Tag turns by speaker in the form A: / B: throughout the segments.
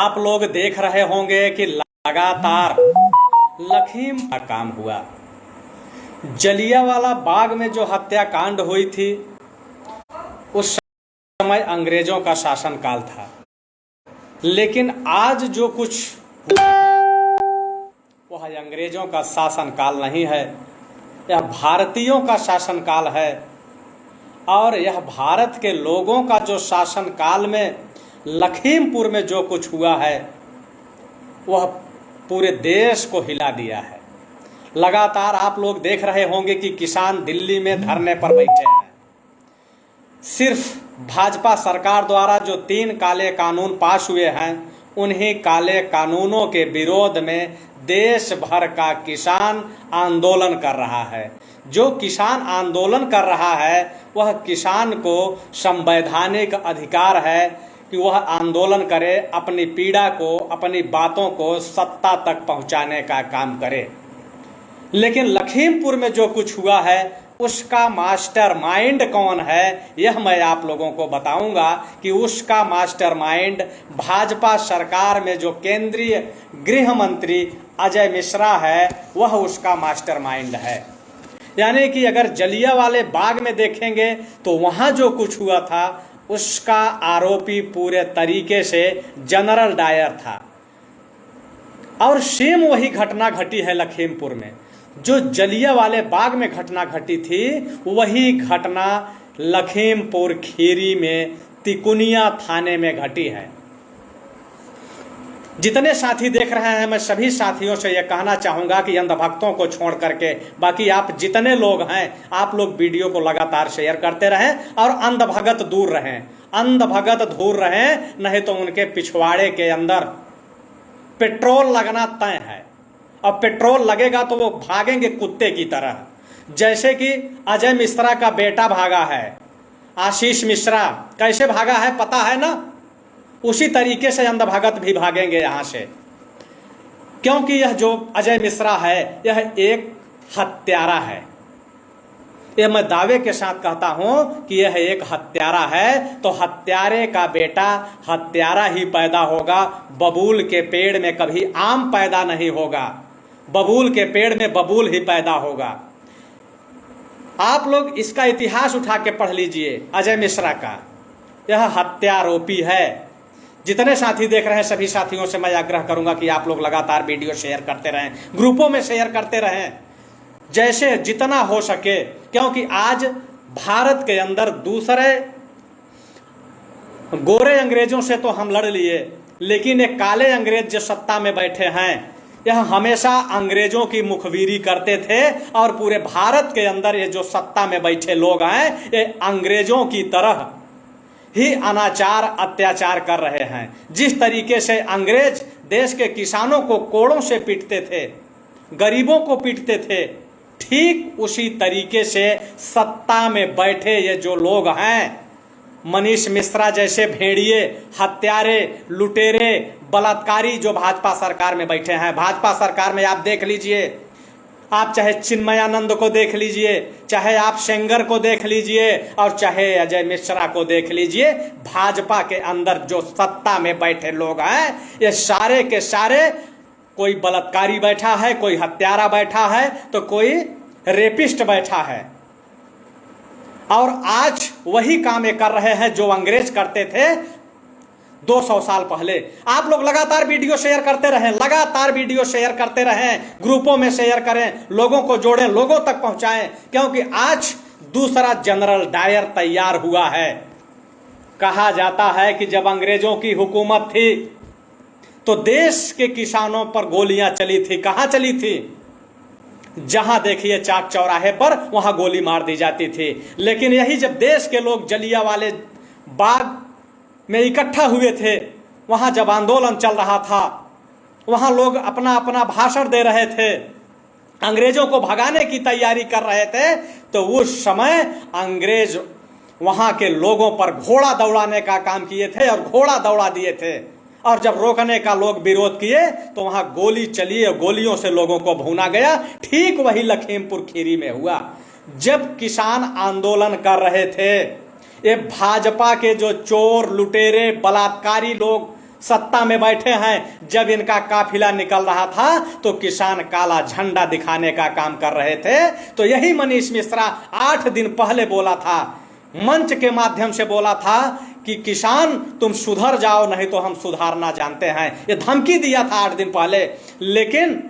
A: आप लोग देख रहे होंगे कि लगातार लखीम का काम हुआ। जलियांवाला बाग में जो हत्याकांड हुई थी उस समय अंग्रेजों का शासनकाल था, लेकिन आज जो कुछ वह अंग्रेजों का शासनकाल नहीं है, यह भारतीयों का शासनकाल है। और यह भारत के लोगों का जो शासनकाल में लखीमपुर में जो कुछ हुआ है वह पूरे देश को हिला दिया है। लगातार आप लोग देख रहे होंगे कि किसान दिल्ली में धरने पर बैठे हैं। सिर्फ भाजपा सरकार द्वारा जो 3 काले कानून पास हुए हैं, उन्हीं काले कानूनों के विरोध में देश भर का किसान आंदोलन कर रहा है। जो किसान आंदोलन कर रहा है वह किसान को संवैधानिक अधिकार है कि वह आंदोलन करे, अपनी पीड़ा को, अपनी बातों को सत्ता तक पहुंचाने का काम करे। लेकिन लखीमपुर में जो कुछ हुआ है उसका मास्टरमाइंड कौन है, यह मैं आप लोगों को बताऊंगा कि उसका मास्टरमाइंड भाजपा सरकार में जो केंद्रीय गृह मंत्री अजय मिश्रा है वह उसका मास्टरमाइंड है। यानी कि अगर जलियांवाले बाग में देखेंगे तो वहां जो कुछ हुआ था उसका आरोपी पूरे तरीके से जनरल डायर था। और सेम वही घटना घटी है लखीमपुर में। जो जलियांवाले बाग में घटना घटी थी वही घटना लखीमपुर खीरी में तिकुनिया थाने में घटी है। जितने साथी देख रहे हैं, मैं सभी साथियों से यह कहना चाहूंगा कि अंधभक्तों को छोड़ करके बाकी आप जितने लोग हैं, आप लोग वीडियो को लगातार शेयर करते रहें और अंधभगत दूर रहें। अंधभगत दूर रहें, नहीं तो उनके पिछवाड़े के अंदर पेट्रोल लगना तय है। अब पेट्रोल लगेगा तो वो भागेंगे कुत्ते की तरह। जैसे कि अजय मिश्रा का बेटा भागा है, आशीष मिश्रा कैसे भागा है पता है ना, उसी तरीके से अंधभगत भी भागेंगे यहां से। क्योंकि यह जो अजय मिश्रा है यह एक हत्यारा है। यह मैं दावे के साथ कहता हूं कि यह एक हत्यारा है। तो हत्यारे का बेटा हत्यारा ही पैदा होगा। बबूल के पेड़ में कभी आम पैदा नहीं होगा, बबूल के पेड़ में बबूल ही पैदा होगा। आप लोग इसका इतिहास उठा के पढ़ लीजिए अजय मिश्रा का। यह हत्यारोपी है। जितने साथी देख रहे हैं सभी साथियों से मैं आग्रह करूंगा कि आप लोग लगातार वीडियो शेयर करते रहें, ग्रुपों में शेयर करते रहें, जैसे जितना हो सके। क्योंकि आज भारत के अंदर दूसरे गोरे अंग्रेजों से तो हम लड़ लिए, लेकिन एक काले अंग्रेज जो सत्ता में बैठे हैं यह हमेशा अंग्रेजों की मुखबिरी करते थे। और पूरे भारत के अंदर ये जो सत्ता में बैठे लोग हैं ये अंग्रेजों की तरह ही अनाचार अत्याचार कर रहे हैं। जिस तरीके से अंग्रेज देश के किसानों को कोड़ों से पीटते थे, गरीबों को पीटते थे, ठीक उसी तरीके से सत्ता में बैठे ये जो लोग हैं, मनीष मिश्रा जैसे भेड़िए, हत्यारे, लुटेरे, बलात्कारी जो भाजपा सरकार में बैठे हैं। भाजपा सरकार में आप देख लीजिए, आप चाहे चिन्मयानंद को देख लीजिए, चाहे आप सेंगर को देख लीजिए और चाहे अजय मिश्रा को देख लीजिए, भाजपा के अंदर जो सत्ता में बैठे लोग हैं ये सारे के सारे कोई बलात्कारी बैठा है, कोई हत्यारा बैठा है, तो कोई रेपिस्ट बैठा है। और आज वही काम ये कर रहे हैं जो अंग्रेज करते थे 200 साल पहले। आप लोग लगातार वीडियो शेयर करते रहें, लगातार वीडियो शेयर करते रहें, ग्रुपों में शेयर करें, लोगों को जोड़ें, लोगों तक पहुंचाएं। क्योंकि आज दूसरा जनरल डायर तैयार हुआ है। कहा जाता है कि जब अंग्रेजों की हुकूमत थी तो देश के किसानों पर गोलियां चली थी। कहां चली थी? जहां देखिए चाक चौराहे पर वहां गोली मार दी जाती थी। लेकिन यही जब देश के लोग जलियांवाले बाग में इकट्ठा हुए थे, वहां जब आंदोलन चल रहा था, वहां लोग अपना अपना भाषण दे रहे थे, अंग्रेजों को भगाने की तैयारी कर रहे थे, तो उस समय अंग्रेज वहां के लोगों पर घोड़ा दौड़ाने का काम किए थे और घोड़ा दौड़ा दिए थे। और जब रोकने का लोग विरोध किए तो वहां गोली चली और गोलियों से लोगों को भूना गया। ठीक वही लखीमपुर खीरी में हुआ। जब किसान आंदोलन कर रहे थे, ये भाजपा के जो चोर, लुटेरे, बलात्कारी लोग सत्ता में बैठे हैं। जब इनका काफिला निकल रहा था तो किसान काला झंडा दिखाने का काम कर रहे थे। तो यही मनीष मिश्रा 8 दिन पहले बोला था, मंच के माध्यम से बोला था कि किसान तुम सुधर जाओ, नहीं तो हम सुधारना जानते हैं। ये धमकी दिया था 8 दिन पहले। लेकिन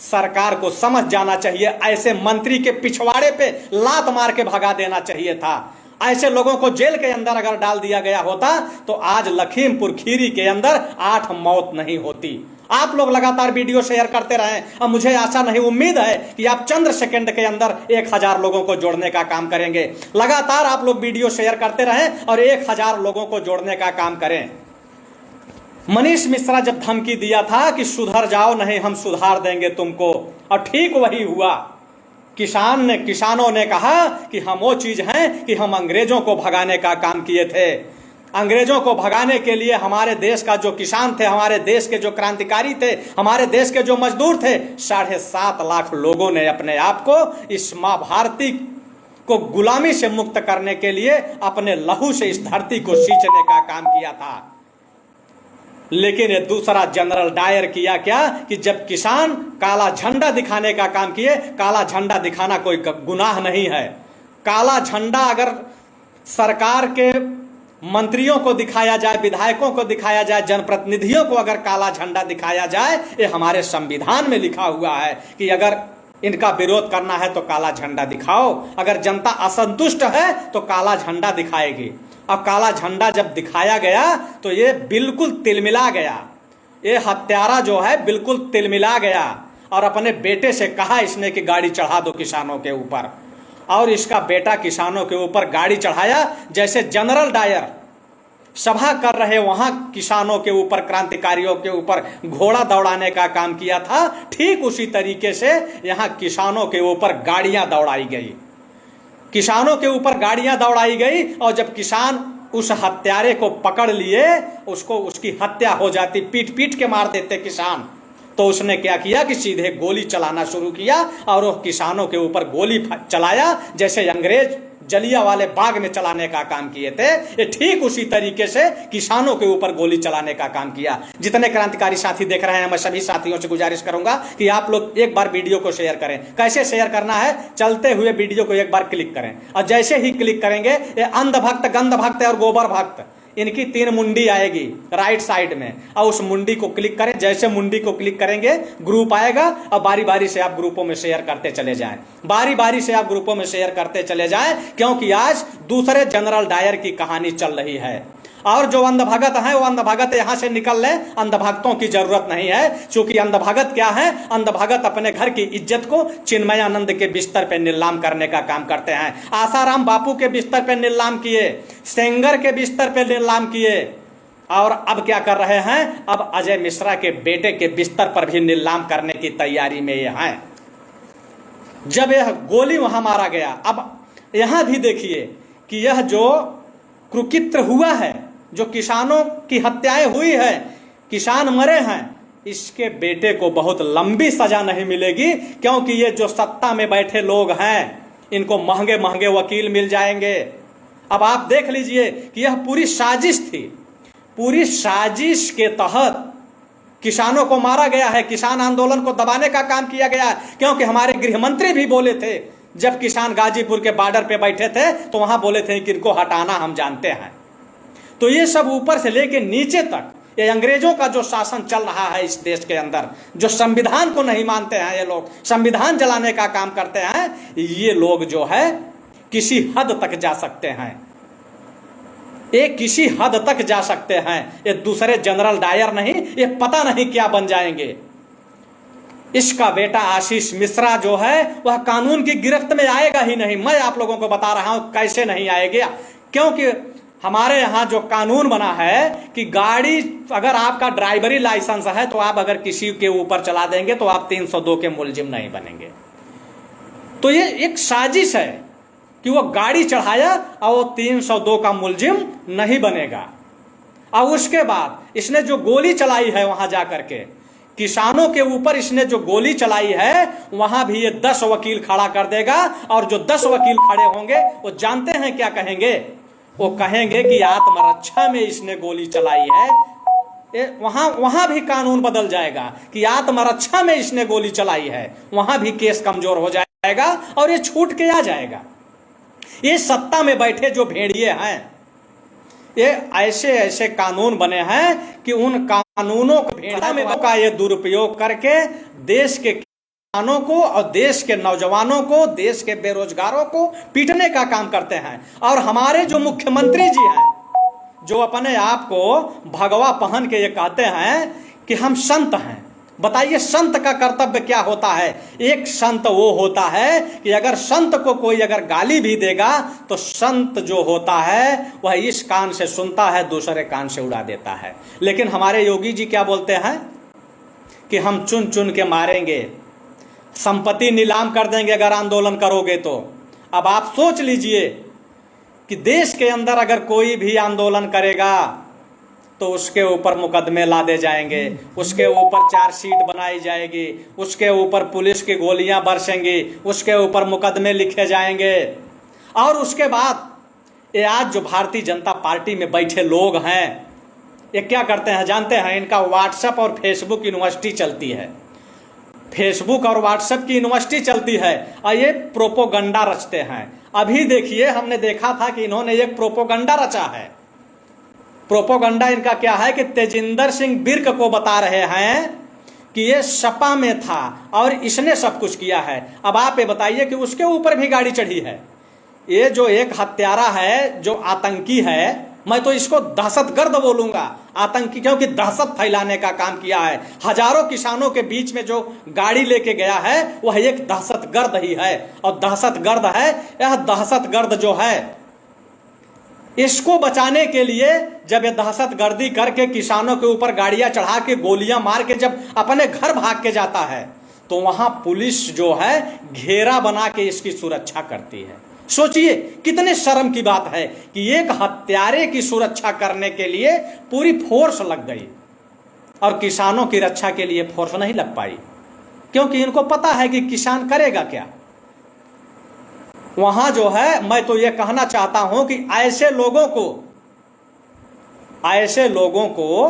A: सरकार को समझ जाना चाहिए, ऐसे मंत्री के पिछवाड़े पे लात मार के भगा देना चाहिए था। ऐसे लोगों को जेल के अंदर अगर डाल दिया गया होता तो आज लखीमपुर खीरी के अंदर 8 मौत नहीं होती। आप लोग लगातार वीडियो शेयर करते रहें। अब मुझे आशा नहीं, उम्मीद है कि आप चंद सेकंड के अंदर 1000 लोगों को जोड़ने का काम करेंगे। लगातार आप लोग वीडियो शेयर करते रहें और 1000 लोगों को जोड़ने का काम करें। मनीष मिश्रा जब धमकी दिया था कि सुधर जाओ, नहीं हम सुधार देंगे तुमको, और ठीक वही हुआ। किसानों ने कहा कि हम वो चीज हैं कि हम अंग्रेजों को भगाने का काम किए थे। अंग्रेजों को भगाने के लिए हमारे देश का जो किसान थे, हमारे देश के जो क्रांतिकारी थे, हमारे देश के जो मजदूर थे, 7.5 लाख लोगों ने अपने आप को इस माँ भारती को गुलामी से मुक्त करने के लिए अपने लहू से इस धरती को सींचने का काम किया था। लेकिन ये दूसरा जनरल डायर किया क्या कि जब किसान काला झंडा दिखाने का काम किए, काला झंडा दिखाना कोई गुनाह नहीं है। काला झंडा अगर सरकार के मंत्रियों को दिखाया जाए, विधायकों को दिखाया जाए, जनप्रतिनिधियों को अगर काला झंडा दिखाया जाए, ये हमारे संविधान में लिखा हुआ है कि अगर इनका विरोध करना है तो काला झंडा दिखाओ। अगर जनता असंतुष्ट है तो काला झंडा दिखाएगी। अब काला झंडा जब दिखाया गया तो ये बिल्कुल तिलमिला गया। ये हत्यारा जो है बिल्कुल तिलमिला गया और अपने बेटे से कहा इसने कि गाड़ी चढ़ा दो किसानों के ऊपर, और इसका बेटा किसानों के ऊपर गाड़ी चढ़ाया। जैसे जनरल डायर सभा कर रहे वहां किसानों के ऊपर, क्रांतिकारियों के ऊपर घोड़ा दौड़ाने का काम किया था, ठीक उसी तरीके से यहां किसानों के ऊपर गाड़ियां दौड़ाई गई। किसानों के ऊपर गाड़ियां दौड़ाई गई और जब किसान उस हत्यारे को पकड़ लिए, उसको उसकी हत्या हो जाती, पीट पीट के मार देते किसान, तो उसने क्या किया कि सीधे गोली चलाना शुरू किया और वो किसानों के ऊपर गोली चलाया जैसे अंग्रेज जलियांवाले बाग में चलाने का काम किए थे। ये ठीक उसी तरीके से किसानों के ऊपर गोली चलाने का काम किया। जितने क्रांतिकारी साथी देख रहे हैं, मैं सभी साथियों से गुजारिश करूंगा कि आप लोग एक बार वीडियो को शेयर करें। कैसे शेयर करना है, चलते हुए वीडियो को एक बार क्लिक करें और जैसे ही क्लिक करेंगे ये अंध भक्त, गंध भक्त और गोबर भक्त, इनकी 3 मुंडी आएगी राइट साइड में, और उस मुंडी को क्लिक करें। जैसे मुंडी को क्लिक करेंगे ग्रुप आएगा और बारी बारी से आप ग्रुपों में शेयर करते चले जाएं। बारी बारी से आप ग्रुपों में शेयर करते चले जाएं, क्योंकि आज दूसरे जनरल डायर की कहानी चल रही है। और जो अंधभगत हैं वो अंधभगत यहां से निकल लें, अंधभक्तों की जरूरत नहीं है। क्योंकि अंधभगत क्या है, अंधभगत अपने घर की इज्जत को चिन्मयानंद के बिस्तर पे नीलाम करने का काम करते हैं। आसाराम बापू के बिस्तर पे नीलाम किए, सेंगर के बिस्तर पे नीलाम किए, और अब क्या कर रहे हैं, अब अजय मिश्रा के बेटे के बिस्तर पर भी नीलाम करने की तैयारी में ये हैं। जब यह गोली वहां मारा गया, अब यहां भी देखिए कि यह जो कुकृत्य हुआ है, जो किसानों की हत्याएं हुई है, किसान मरे हैं, इसके बेटे को बहुत लंबी सजा नहीं मिलेगी, क्योंकि ये जो सत्ता में बैठे लोग हैं इनको महंगे महंगे वकील मिल जाएंगे। अब आप देख लीजिए कि यह पूरी साजिश थी। पूरी साजिश के तहत किसानों को मारा गया है, किसान आंदोलन को दबाने का काम किया गया है। क्योंकि हमारे गृह मंत्री भी बोले थे, जब किसान गाजीपुर के बॉर्डर पे बैठे थे तो वहां बोले थे कि इनको हटाना हम जानते हैं। तो ये सब ऊपर से लेके नीचे तक ये अंग्रेजों का जो शासन चल रहा है इस देश के अंदर, जो संविधान को नहीं मानते हैं, ये लोग संविधान जलाने का काम करते हैं, ये लोग जो है किसी हद तक जा सकते हैं। ये किसी हद तक जा सकते हैं। ये दूसरे जनरल डायर नहीं, ये पता नहीं क्या बन जाएंगे। इसका बेटा आशीष मिश्रा जो है वह कानून की गिरफ्त में आएगा ही नहीं। मैं आप लोगों को बता रहा हूं कैसे नहीं आएगा, क्योंकि हमारे यहां जो कानून बना है कि गाड़ी, अगर आपका ड्राइवरी लाइसेंस है तो आप अगर किसी के ऊपर चला देंगे तो आप 302 के मुलजिम नहीं बनेंगे। तो ये एक साजिश है कि वो गाड़ी चढ़ाया और वो 302 का मुलजिम नहीं बनेगा। और उसके बाद इसने जो गोली चलाई है वहां जाकर के किसानों के ऊपर, इसने जो गोली चलाई है वहां भी ये 10 वकील खड़ा कर देगा, और जो 10 वकील खड़े होंगे वो जानते हैं क्या कहेंगे, वो कहेंगे कि आत्मरक्षा में इसने गोली चलाई है, वहां वहां भी कानून बदल जाएगा कि आत्मरक्षा में इसने गोली चलाई है, वहां भी केस कमजोर हो जाएगा और ये छूट के आ जाएगा। ये सत्ता में बैठे जो भेड़िए हैं, ये ऐसे ऐसे कानून बने हैं कि उन कानूनों को भेड़िया में का ये दुरुपयोग करके देश के किसानों को और देश के नौजवानों को, देश के बेरोजगारों को पीटने का काम करते हैं। और हमारे जो मुख्यमंत्री जी हैं, जो अपने आप को भगवा पहन के ये कहते हैं कि हम संत हैं, बताइए संत का कर्तव्य क्या होता है? एक संत वो होता है कि अगर संत को कोई अगर गाली भी देगा तो संत जो होता है वह इस कान से सुनता है, दूसरे कान से उड़ा देता है। लेकिन हमारे योगी जी क्या बोलते हैं कि हम चुन चुन के मारेंगे, संपत्ति नीलाम कर देंगे अगर आंदोलन करोगे तो। अब आप सोच लीजिए कि देश के अंदर अगर कोई भी आंदोलन करेगा तो उसके ऊपर मुकदमे लादे जाएंगे, उसके ऊपर चार्जशीट बनाई जाएगी, उसके ऊपर पुलिस की गोलियां बरसेंगी, उसके ऊपर मुकदमे लिखे जाएंगे। और उसके बाद ये आज जो भारतीय जनता पार्टी में बैठे लोग हैं, ये क्या करते हैं जानते हैं? इनका व्हाट्सएप और फेसबुक यूनिवर्सिटी चलती है, फेसबुक और व्हाट्सएप की यूनिवर्सिटी चलती है और ये प्रोपोगंडा रचते हैं। अभी देखिए, हमने देखा था कि इन्होंने एक प्रोपोगंडा रचा है। प्रोपोगंडा इनका क्या है कि तेजिंदर सिंह बिर्क को बता रहे हैं कि ये सपा में था और इसने सब कुछ किया है। अब आप ये बताइए कि उसके ऊपर भी गाड़ी चढ़ी है। ये जो एक हत्यारा है, जो आतंकी है, मैं तो इसको दहशतगर्द बोलूंगा, आतंकी, क्योंकि दहशत फैलाने का काम किया है। हजारों किसानों के बीच में जो गाड़ी लेके गया है वह एक दहशतगर्द ही है। और दहशतगर्द है, यह दहशतगर्द जो है, इसको बचाने के लिए जब ये दहशतगर्दी करके किसानों के ऊपर गाड़ियां चढ़ा के गोलियां मार के जब अपने घर भाग के जाता है तो वहां पुलिस जो है घेरा बना के इसकी सुरक्षा करती है। सोचिए कितने शर्म की बात है कि एक हत्यारे की सुरक्षा करने के लिए पूरी फोर्स लग गई और किसानों की रक्षा के लिए फोर्स नहीं लग पाई, क्योंकि इनको पता है कि किसान करेगा क्या। वहां जो है, मैं तो ये कहना चाहता हूं कि ऐसे लोगों को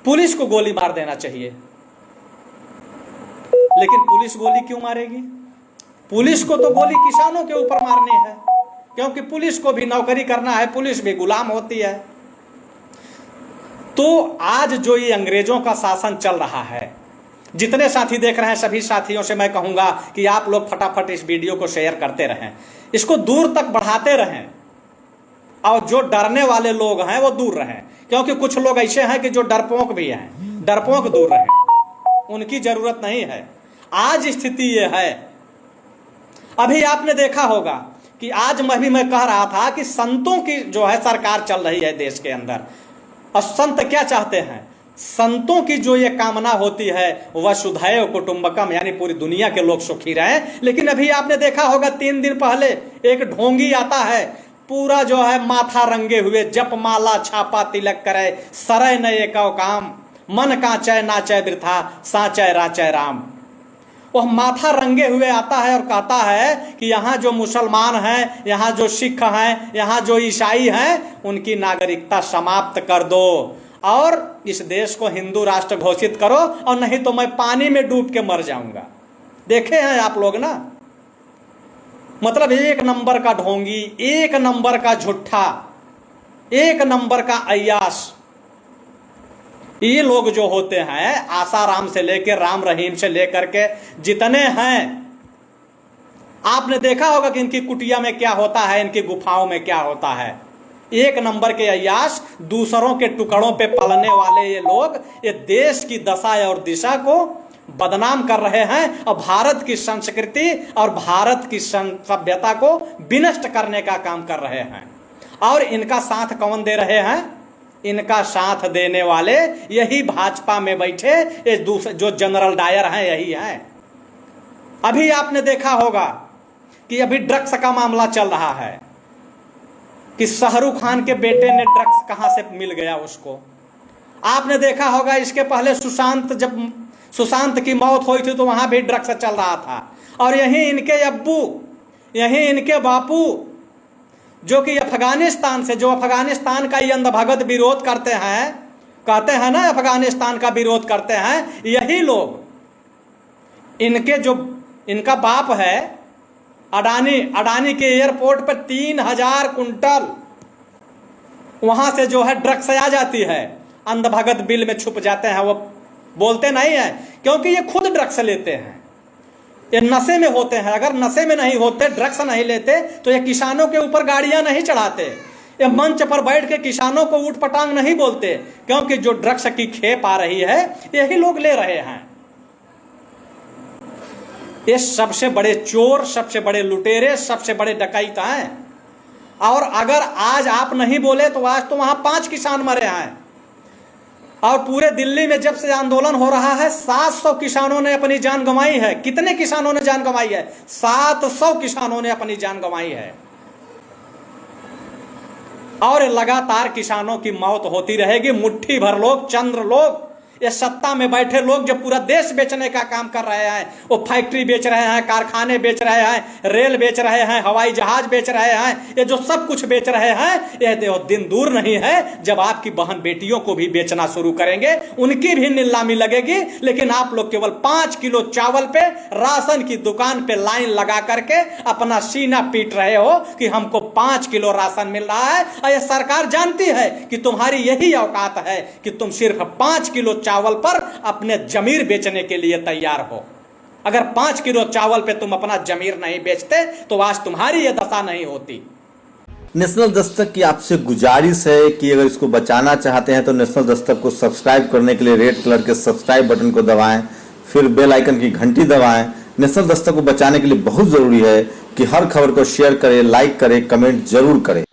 A: पुलिस को गोली मार देना चाहिए। लेकिन पुलिस गोली क्यों मारेगी? पुलिस को तो गोली किसानों के ऊपर मारनी है, क्योंकि पुलिस को भी नौकरी करना है, पुलिस भी गुलाम होती है। तो आज जो ये अंग्रेजों का शासन चल रहा है, जितने साथी देख रहे हैं सभी साथियों से मैं कहूंगा कि आप लोग फटाफट इस वीडियो को शेयर करते रहें, इसको दूर तक बढ़ाते रहें। और जो डरने वाले लोग हैं वो दूर रहें, क्योंकि कुछ लोग ऐसे हैं कि जो डरपोक भी हैं, डरपोक दूर रहें, उनकी जरूरत नहीं है। आज स्थिति ये है, अभी आपने देखा होगा कि आज मैं कह रहा था कि संतों की जो है सरकार चल रही है देश के अंदर, और संत क्या चाहते हैं? संतों की जो ये कामना होती है वसुधैव कुटुंबकम, यानी पूरी दुनिया के लोग सुखी रहें। लेकिन अभी आपने देखा होगा 3 दिन पहले एक ढोंगी आता है, पूरा जो है माथा रंगे हुए, जप माला छापा तिलक करे, सरय नये कौ काम, मन कांचय नाचय वृथा, साचय राचय राम। वह माथा रंगे हुए आता है और कहता है कि यहाँ जो मुसलमान हैं, यहाँ जो सिख हैं, यहाँ जो ईसाई हैं, उनकी नागरिकता समाप्त कर दो और इस देश को हिंदू राष्ट्र घोषित करो, और नहीं तो मैं पानी में डूब के मर जाऊंगा। देखे हैं आप लोग ना, मतलब एक नंबर का ढोंगी, एक नंबर का झुट्ठा, एक नंबर का अय्याश। ये लोग जो होते हैं, आसाराम से लेकर राम रहीम से लेकर के जितने हैं, आपने देखा होगा कि इनकी कुटिया में क्या होता है, इनकी गुफाओं में क्या होता है। एक नंबर के अय्याश, दूसरों के टुकड़ों पे पलने वाले ये लोग ये देश की दशा और दिशा को बदनाम कर रहे हैं और भारत की संस्कृति और भारत की सभ्यता को विनष्ट करने का काम कर रहे हैं। और इनका साथ कौन दे रहे हैं? इनका साथ देने वाले यही भाजपा में बैठे ये दूसरे जो जनरल डायर हैं, यही हैं। अभी आपने देखा होगा कि अभी ड्रग्स का मामला चल रहा है कि शाहरुख खान के बेटे ने ड्रग्स कहां से मिल गया उसको। आपने देखा होगा इसके पहले जब सुशांत की मौत हुई थी तो वहां भी ड्रग्स चल रहा था। और यहीं इनके अब्बू, यहीं इनके बापू, जो कि अफगानिस्तान का ये अंधभगत विरोध करते हैं, कहते हैं ना अफगानिस्तान का विरोध करते हैं, यही लोग, इनका बाप है अडानी के एयरपोर्ट पर 3000 कुंटल वहां से जो है ड्रग्स आ जाती है, अंधभगत बिल में छुप जाते हैं, वो बोलते नहीं है क्योंकि ये खुद ड्रग्स लेते हैं, ये नशे में होते हैं। अगर नशे में नहीं होते, ड्रग्स नहीं लेते, तो ये किसानों के ऊपर गाड़ियां नहीं चढ़ाते, ये मंच पर बैठ के किसानों को ऊट पटांग नहीं बोलते, क्योंकि जो ड्रग्स की खेप आ रही है यही लोग ले रहे हैं। ये सबसे बड़े चोर, सबसे बड़े लुटेरे, सबसे बड़े डकैत हैं। और अगर आज आप नहीं बोले तो आज तो वहां 5 किसान मरे हैं। और पूरे दिल्ली में जब से आंदोलन हो रहा है 700 किसानों ने अपनी जान गंवाई है। कितने किसानों ने जान गंवाई है? 700 किसानों ने अपनी जान गंवाई है। और लगातार किसानों की मौत होती रहेगी। मुट्ठी भर लोग, चंद्र लोग, ये सत्ता में बैठे लोग जो पूरा देश बेचने का काम कर रहे हैं, वो फैक्ट्री बेच रहे हैं, कारखाने बेच रहे हैं, रेल बेच रहे हैं, हवाई जहाज बेच रहे हैं, ये जो सब कुछ बेच रहे हैं, ये दिन दूर नहीं है जब आपकी बहन बेटियों को भी बेचना शुरू करेंगे, उनकी भी नीलामी लगेगी। लेकिन आप लोग केवल 5 किलो चावल पे राशन की दुकान पे लाइन लगा करके अपना सीना पीट रहे हो कि हमको 5 किलो राशन मिल रहा है। और ये सरकार जानती है कि तुम्हारी यही औकात है कि तुम सिर्फ 5 किलो चावल पर अपने जमीर बेचने के लिए तैयार हो। अगर 5 किलो चावल पे तुम अपना जमीर नहीं बेचते तो आज तुम्हारी ये दशा नहीं होती।
B: नेशनल दस्तक की आपसे गुजारिश है कि अगर इसको बचाना चाहते हैं तो नेशनल दस्तक को सब्सक्राइब करने के लिए रेड कलर के सब्सक्राइब बटन को दबाएं, फिर बेल आइकन की घंटी दबाएं। नेशनल दस्तक को बचाने के लिए बहुत जरूरी है कि हर खबर को शेयर करें, लाइक करें, कमेंट जरूर करें।